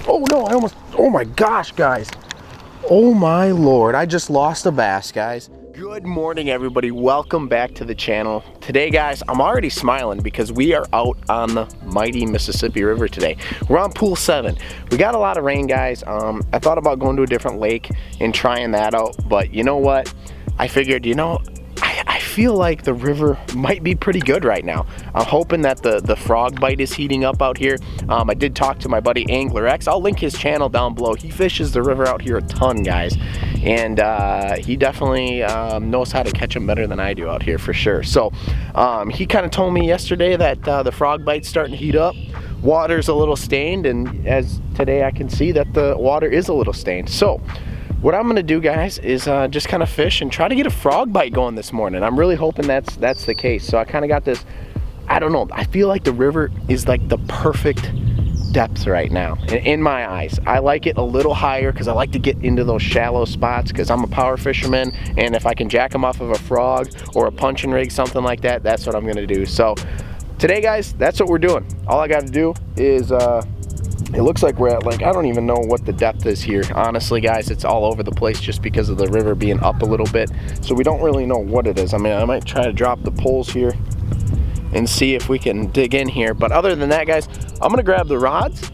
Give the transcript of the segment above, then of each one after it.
Oh no, I almost, oh my gosh, guys. Oh my Lord, I just lost a bass, guys. Good morning, everybody. Welcome back to the channel. Today, guys, I'm already smiling because we are out on the mighty Mississippi River today. We're on pool 7. We got a lot of rain, guys. I thought about going to a different lake and trying that out, but you know what? I figured, you know, I feel like the river might be pretty good right now. I'm hoping that the frog bite is heating up out here. I did talk to my buddy Angler X. I'll link his channel down below. He fishes the river out here a ton, guys. And he definitely knows how to catch them better than I do out here for sure. So he kind of told me yesterday that the frog bite's starting to heat up. Water's a little stained, and as today I can see that the water is a little stained. So what I'm gonna do, guys, is just kind of fish and try to get a frog bite going this morning. I'm really hoping that's the case. So I kind of got this, I don't know, I feel like the river is like the perfect depth right now in my eyes. I like it a little higher because I like to get into those shallow spots because I'm a power fisherman, and if I can jack them off of a frog or a punching rig, something like that, that's what I'm gonna do. So today, guys, that's what we're doing. All I got to do is it looks like we're at, like, I don't even know what the depth is here. Honestly, guys, it's all over the place just because of the river being up a little bit. So we don't really know what it is. I mean, I might try to drop the poles here and see if we can dig in here. But other than that, guys, I'm gonna grab the rods,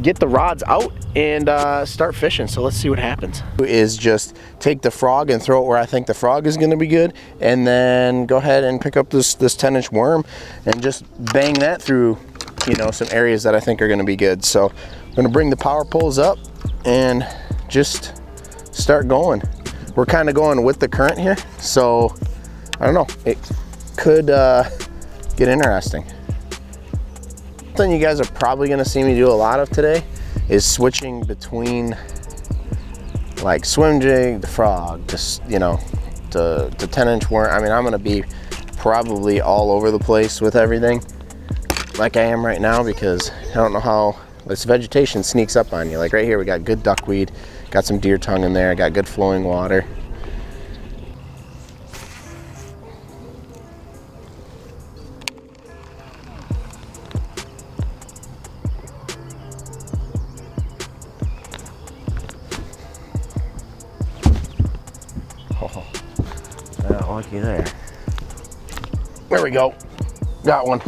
get the rods out, and start fishing. So let's see what happens. Is just take the frog and throw it where I think the frog is gonna be good, and then go ahead and pick up this 10-inch worm and just bang that through, you know, some areas that I think are gonna be good. So I'm gonna bring the power poles up and just start going. We're kind of going with the current here, so I don't know, it could get interesting. Something you guys are probably gonna see me do a lot of today is switching between like swim jig, the frog, just, you know, to 10-inch worm. I mean, I'm gonna be probably all over the place with everything like I am right now, because I don't know how this vegetation sneaks up on you. Like right here, we got good duckweed, got some deer tongue in there, got good flowing water. Oh, got lucky there. There we go, got one.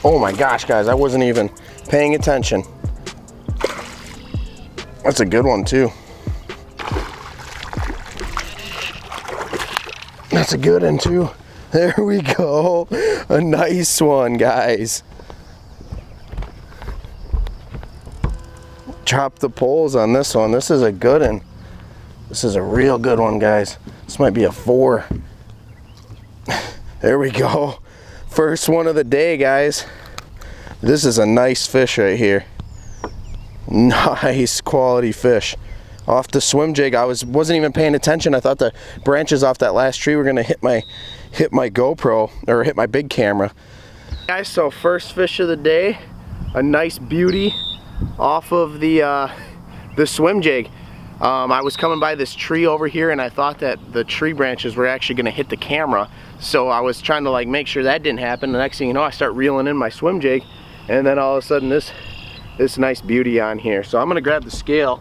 Oh my gosh, guys, I wasn't even paying attention. That's a good one too. That's a good one too. There we go. A nice one, guys. Chop the poles on this one. This is a good one. This is a real good one, guys. This might be a 4. There we go. First one of the day, guys. This is a nice fish right here. Nice quality fish. Off the swim jig. I wasn't even paying attention. I thought the branches off that last tree were gonna hit my GoPro, or hit my big camera. Guys, so first fish of the day, a nice beauty off of the swim jig. I was coming by this tree over here, and I thought that the tree branches were actually gonna hit the camera. So I was trying to like make sure that didn't happen. The next thing you know, I start reeling in my swim jig, and then all of a sudden this nice beauty on here. So I'm gonna grab the scale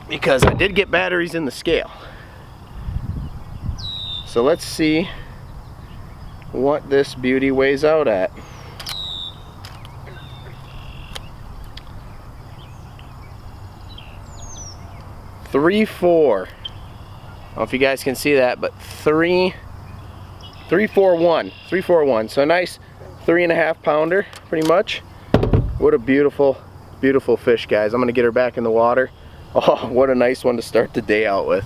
because I did get batteries in the scale. So let's see what this beauty weighs out at. .34. I don't know if you guys can see that, but 341. So nice 3.5 pounder, pretty much. What a beautiful, beautiful fish, guys. I'm gonna get her back in the water. Oh, what a nice one to start the day out with.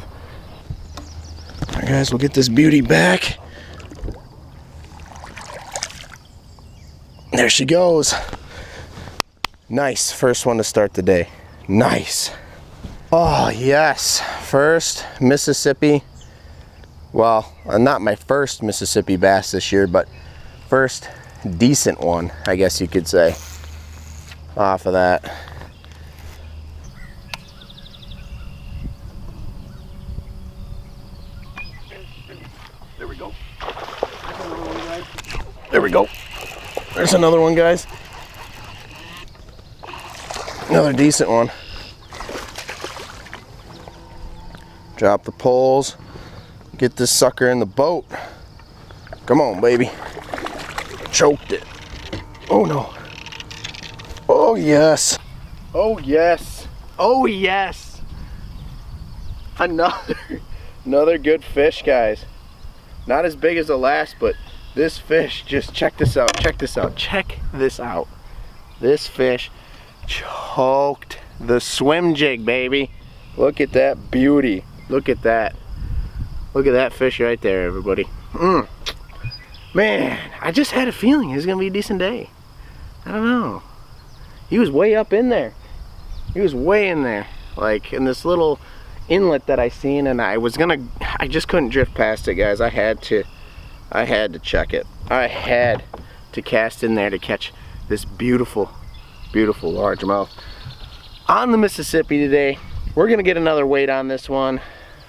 All right, guys, we'll get this beauty back. There she goes. Nice, first one to start the day. Nice. Oh yes, first Mississippi, well, not my first Mississippi bass this year, but first decent one, I guess you could say, off of that. There we go. There we go. There's There's another one, guys. Another decent one. Drop the poles. Get this sucker in the boat. Come on, baby. Choked it. Oh no. Oh yes. Oh yes. Oh yes. Another good fish, guys. Not as big as the last, but this fish, just check this out. Check this out. Check this out. This fish choked the swim jig, baby. Look at that beauty. Look at that. Look at that fish right there, everybody. Man, I just had a feeling it was gonna be a decent day. I don't know. He was way up in there. He was way in there, like in this little inlet that I seen, and I just couldn't drift past it, guys. I had to check it. I had to cast in there to catch this beautiful, beautiful largemouth on the Mississippi today. We're gonna get another weight on this one.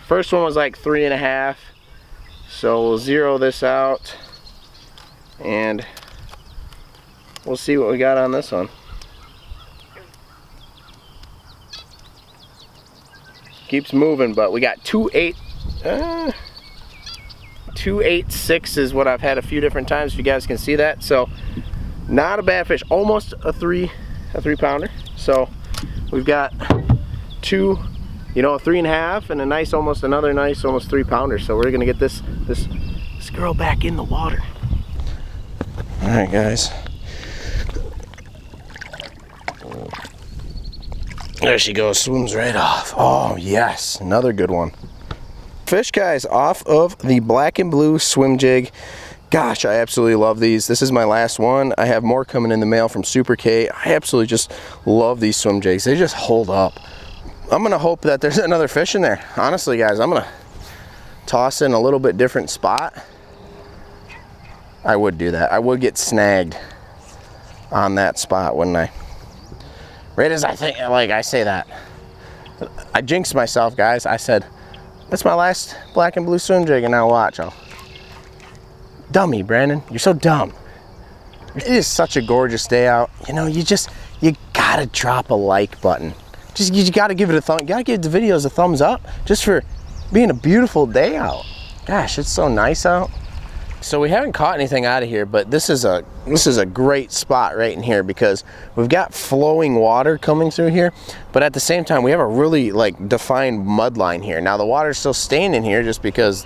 First one was like 3.5, so we'll zero this out and we'll see what we got on this one. Keeps moving, but we got 286 is what I've had a few different times, if you guys can see that. So not a bad fish, almost a three pounder. So we've got two, you know, a 3.5 and a nice, almost 3 pounder. So we're gonna get this girl back in the water. All right, guys. There she goes, swims right off. Oh yes, another good one. Fish, guys, off of the black and blue swim jig. Gosh, I absolutely love these. This is my last one. I have more coming in the mail from Super K. I absolutely just love these swim jigs. They just hold up. I'm gonna hope that there's another fish in there. Honestly, guys, I'm gonna toss in a little bit different spot. I would do that. I would get snagged on that spot, wouldn't I? Right as I think, like I say that, I jinxed myself, guys. I said, that's my last black and blue swim jig, and now watch. Dummy, Brandon, you're so dumb. It is such a gorgeous day out. You know, you gotta drop a like button. You gotta give it a thumb. You gotta give the videos a thumbs up just for being a beautiful day out. Gosh, it's so nice out. So we haven't caught anything out of here, but this is a great spot right in here because we've got flowing water coming through here, but at the same time we have a really like defined mud line here. Now the water's still staying in here just because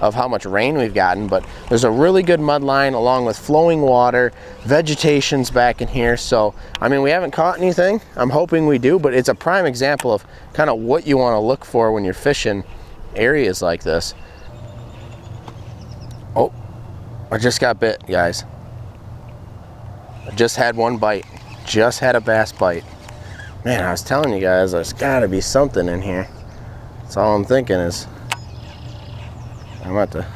of how much rain we've gotten, but there's a really good mud line along with flowing water. Vegetation's back in here, so I mean we haven't caught anything. I'm hoping we do, but it's a prime example of kind of what you want to look for when you're fishing areas like this. Oh, I just got bit, guys. I just had one bite. Just had a bass bite. Man, I was telling you guys, there's gotta be something in here. That's all I'm thinking is, I'm about to.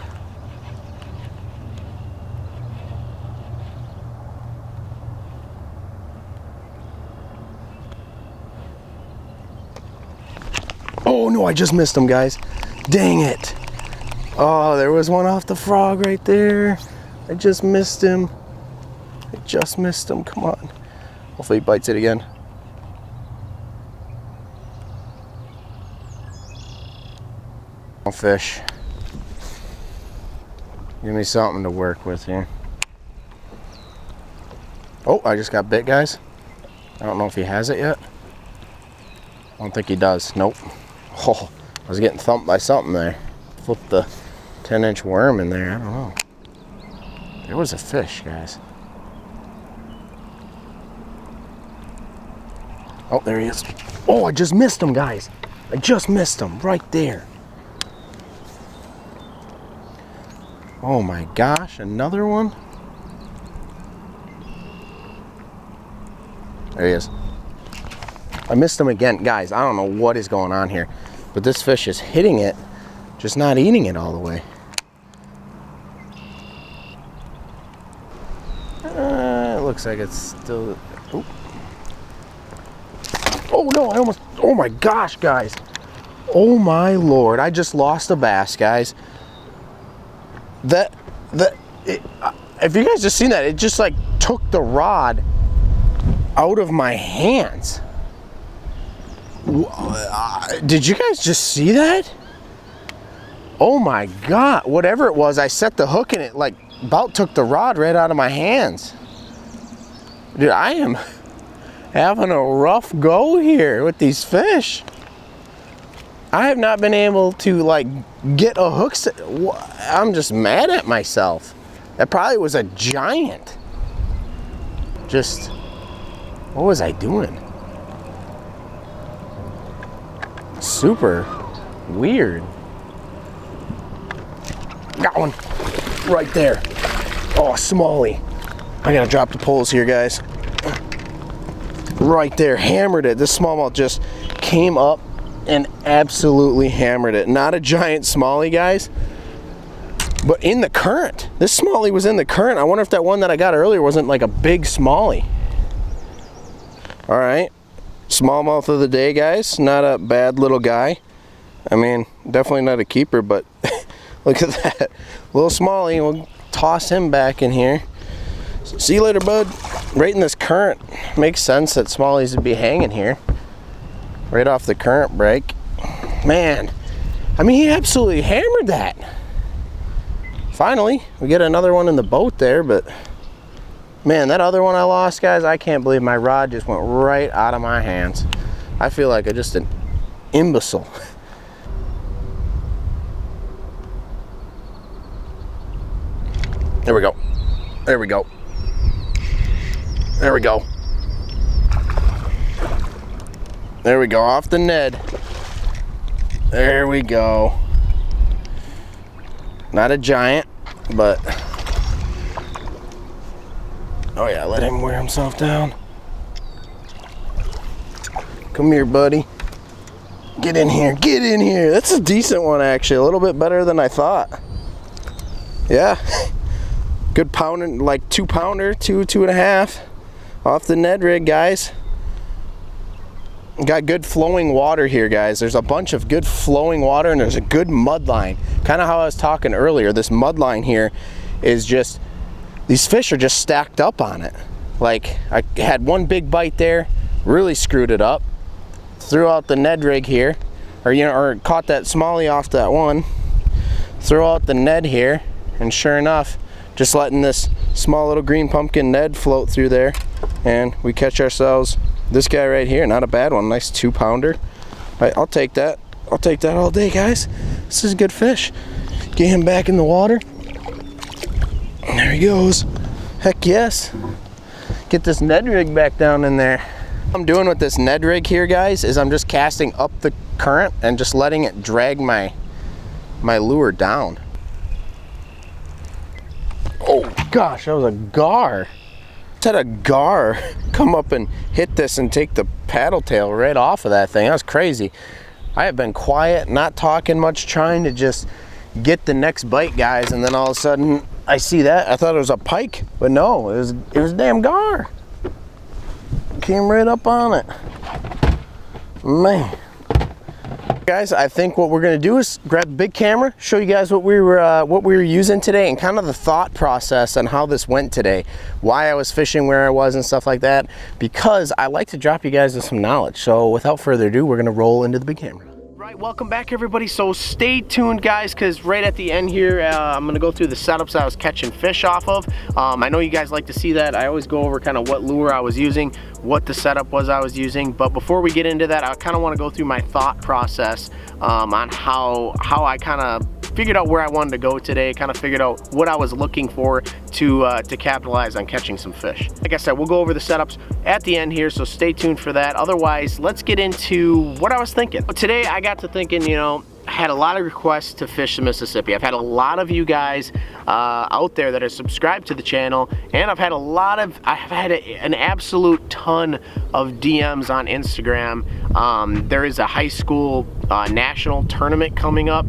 Oh no, I just missed him, guys. Dang it. Oh, there was one off the frog right there. I just missed him. I just missed him. Come on. Hopefully he bites it again. Fish. Give me something to work with here. Oh, I just got bit, guys. I don't know if he has it yet. I don't think he does. Nope. Oh, I was getting thumped by something there. Flipped the 10-inch worm in there. I don't know. There was a fish, guys. Oh, there he is. Oh, I just missed him, guys. I just missed him right there. Oh my gosh, another one? There he is. I missed him again. Guys, I don't know what is going on here, but this fish is hitting it, just not eating it all the way. It looks like it's still... Oop. Oh no, I almost... Oh my gosh, guys. Oh my Lord, I just lost a bass, guys. If you guys just seen that, it just like took the rod out of my hands. Did you guys just see that? Oh my God, whatever it was, I set the hook and it like about took the rod right out of my hands. Dude, I am having a rough go here with these fish. I have not been able to like get a hook set. I'm just mad at myself. That probably was a giant. Just, what was I doing? Super weird. Got one right there. Oh, smallie. I gotta drop the poles here, guys. Right there, hammered it. This smallmouth just came up and absolutely hammered it. Not a giant smallie, guys, but in the current. This smallie was in the current. I wonder if that one that I got earlier wasn't like a big smallie. All right, smallmouth of the day, guys. Not a bad little guy. I mean, definitely not a keeper, but look at that little smallie. We'll toss him back in here. See you later, bud. Right in this current, makes sense that smallies would be hanging here right off the current break. Man, I mean, he absolutely hammered that. Finally, we get another one in the boat there, but man, that other one I lost, guys, I can't believe my rod just went right out of my hands. I feel like I'm just an imbecile. There we go. There we go. There we go. There we go, off the Ned. There we go. Not a giant, but oh yeah, let him wear himself down. Come here, buddy. Get in here, get in here. That's a decent one, actually. A little bit better than I thought. Yeah. Good pounding, like 2-pounder, 2.5 off the Ned rig, guys. Got good flowing water here, guys. There's a bunch of good flowing water and there's a good mud line. Kind of how I was talking earlier, this mud line here is just, these fish are just stacked up on it. Like, I had one big bite there, really screwed it up. Threw out the Ned rig here, or caught that smallie off that one. Throw out the Ned here, and sure enough, just letting this small little green pumpkin Ned float through there, and we catch ourselves this guy right here. Not a bad one, nice 2-pounder. I'll take that. I'll take that all day, guys. This is a good fish. Get him back in the water. There he goes. Heck yes. Get this Ned rig back down in there. What I'm doing with this Ned rig here, guys, is I'm just casting up the current and just letting it drag my lure down. Oh gosh, that was a gar. Just had a gar come up and hit this and take the paddle tail right off of that thing. That was crazy. I have been quiet, not talking much, trying to just get the next bite, guys, and then all of a sudden I see that. I thought it was a pike, but no, it was a damn gar. Came right up on it. Man. Guys, I think what we're gonna do is grab the big camera, show you guys what we were using today and kind of the thought process on how this went today, why I was fishing where I was and stuff like that, because I like to drop you guys with some knowledge. So without further ado, we're gonna roll into the big camera. Right, welcome back, everybody. So stay tuned, guys, because right at the end here, I'm gonna go through the setups I was catching fish off of. I know you guys like to see that. I always go over kind of what lure I was using, what the setup was I was using. But before we get into that, I kind of want to go through my thought process on how I kind of figured out where I wanted to go today, kind of figured out what I was looking for to capitalize on catching some fish. Like I said, we'll go over the setups at the end here, so stay tuned for that. Otherwise, let's get into what I was thinking. Today, I got to thinking, you know, I had a lot of requests to fish the Mississippi. I've had a lot of you guys out there that are subscribed to the channel, and I've had an absolute ton of DMs on Instagram. There is a high school national tournament coming up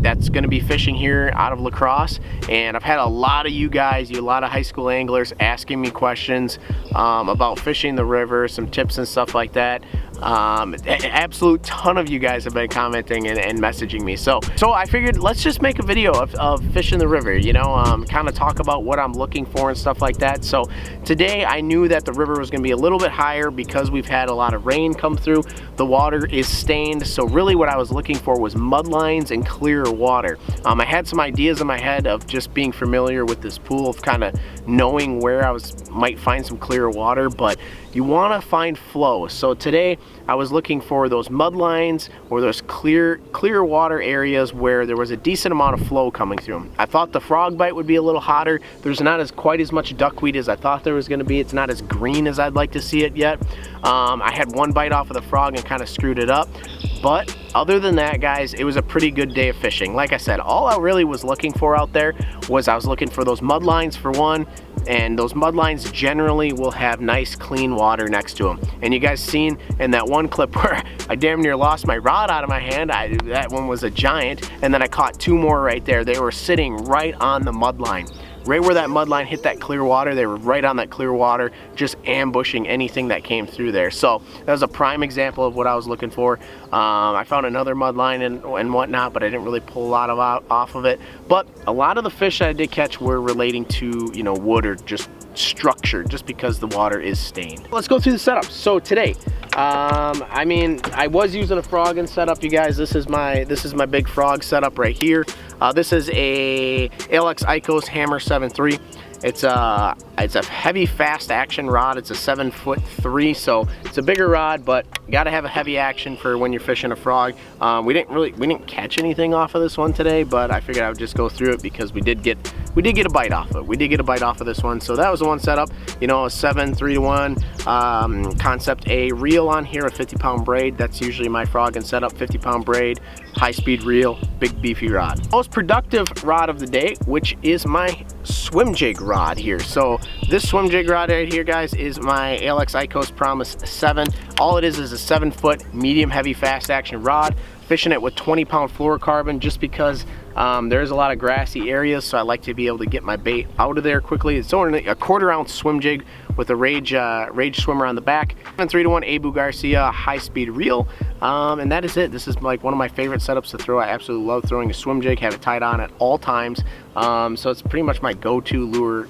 that's going to be fishing here out of Lacrosse, and I've had a lot of you guys, a lot of high school anglers asking me questions about fishing the river, some tips and stuff like that. Absolute ton of you guys have been commenting and messaging me. So I figured let's just make a video of fishing the river, you know, kind of talk about what I'm looking for and stuff like that. So today I knew that the river was going to be a little bit higher because we've had a lot of rain come through. The water is stained, so really what I was looking for was mud lines and clearer water. I had some ideas in my head of just being familiar with this pool, of kind of knowing where I might find some clearer water, but you want to find flow. So today I was looking for those mud lines or those clear water areas where there was a decent amount of flow coming through them. I thought the frog bite would be a little hotter. There's not quite as much duckweed as I thought there was going to be. It's not as green as I'd like to see it yet. I had one bite off of the frog and kind of screwed it up. But other than that, guys, it was a pretty good day of fishing. Like I said, all I really was looking for out there was I was looking for those mud lines for one, and those mud lines generally will have nice clean water next to them. And you guys seen in that one clip where I damn near lost my rod out of my hand, that one was a giant, and then I caught two more right there. They were sitting right on the mud line. Right where that mud line hit that clear water, they were right on that clear water, just ambushing anything that came through there. So that was a prime example of what I was looking for. I found another mud line and whatnot, but I didn't really pull a lot off of it. But a lot of the fish that I did catch were relating to, you know, wood or just structure, just because the water is stained. Let's go through the setup. So today, I mean, I was using a frogging setup, you guys. This is my big frog setup right here. This is a ALX Icos Hammer 7.3. It's a heavy fast action rod. It's a 7'3", so it's a bigger rod, but you gotta have a heavy action for when you're fishing a frog. We didn't catch anything off of this one today, but I figured I would just go through it because we did get a bite off of it. We did get a bite off of this one, so that was the one setup. You know, a 7 3-to-1 Concept A reel on here, a 50-pound braid. That's usually my frogging setup. 50-pound braid, high-speed reel, big beefy rod. Most productive rod of the day, which is my swim jig rod here. So this swim jig rod right here, guys, is my ALX Icos Promise 7. All it is a 7-foot medium heavy fast action rod. Fishing it with 20-pound fluorocarbon just because there's a lot of grassy areas, so I like to be able to get my bait out of there quickly. It's only a 1/4 ounce swim jig with a Rage swimmer on the back. 3-to-1 Abu Garcia high-speed reel, and that is it. This is like one of my favorite setups to throw. I absolutely love throwing a swim jig, have it tied on at all times. So it's pretty much my go-to lure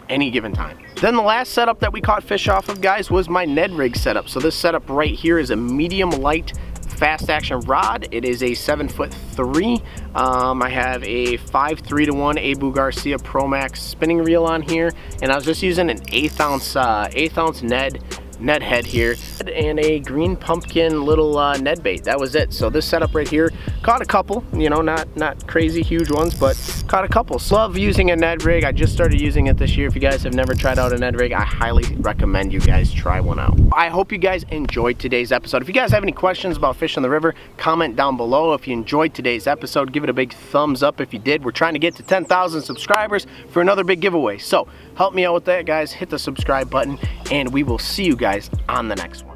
any given time. Then the last setup that we caught fish off of, guys, was my Ned rig setup. So this setup right here is a medium light fast action rod. It is a 7'3". I have a 5 3-to-1 Abu Garcia Pro Max spinning reel on here, and I was just using an 1/8 ounce Ned head here and a green pumpkin little Ned bait. That was it. So this setup right here caught a couple, you know, not crazy huge ones, but caught a couple. So love using a Ned rig. I just started using it this year. If you guys have never tried out a Ned rig, I highly recommend you guys try one out. I hope you guys enjoyed today's episode. If you guys have any questions about fishing the river, comment down below. If you enjoyed today's episode, give it a big thumbs up if you did. We're trying to get to 10,000 subscribers for another big giveaway. So help me out with that, guys. Hit the subscribe button, and we will see you guys on the next one.